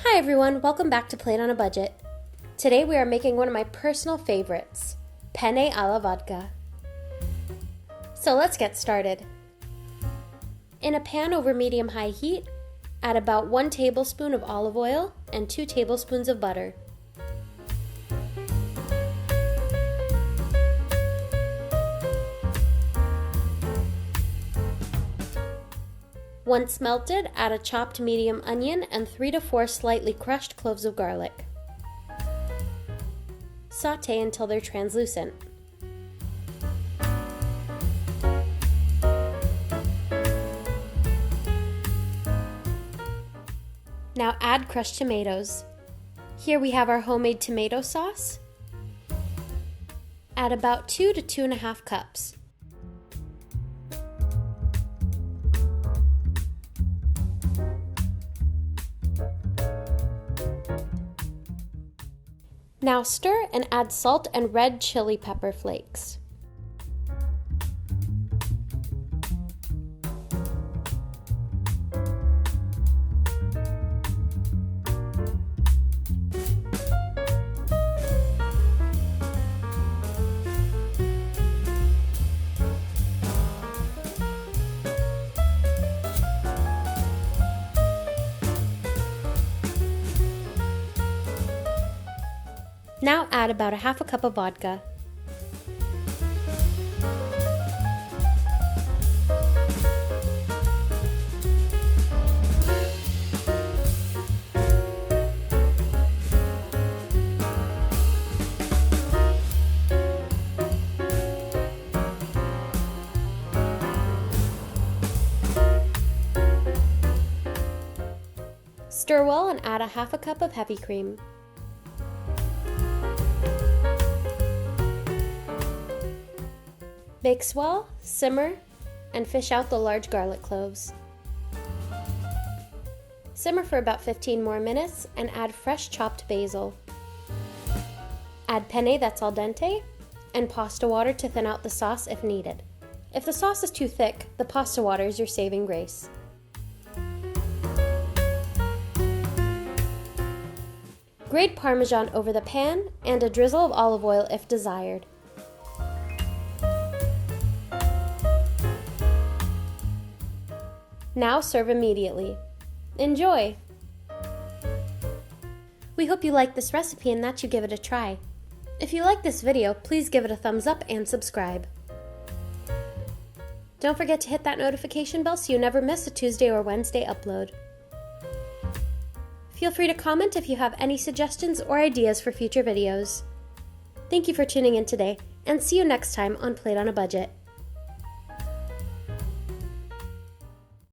Hi everyone, welcome back to Plate on a Budget. Today we are making one of my personal favorites, Penne Alla Vodka. So let's get started. In a pan over medium-high heat, add about 1 tablespoon of olive oil and 2 tablespoons of butter. Once melted, add a chopped medium onion and 3 to 4 slightly crushed cloves of garlic. Sauté until they're translucent. Now add crushed tomatoes. Here we have our homemade tomato sauce. Add about 2 to 2.5 cups. Now stir and add salt and red chili pepper flakes. Now add about a half a cup of vodka. Stir well and add a half a cup of heavy cream. Mix well, simmer, and fish out the large garlic cloves. Simmer for about 15 more minutes and add fresh chopped basil. Add penne that's al dente and pasta water to thin out the sauce if needed. If the sauce is too thick, the pasta water is your saving grace. Grate Parmesan over the pan and a drizzle of olive oil if desired. Now serve immediately. Enjoy! We hope you like this recipe and that you give it a try. If you like this video, please give it a thumbs up and subscribe. Don't forget to hit that notification bell so you never miss a Tuesday or Wednesday upload. Feel free to comment if you have any suggestions or ideas for future videos. Thank you for tuning in today, and see you next time on Plate on a Budget.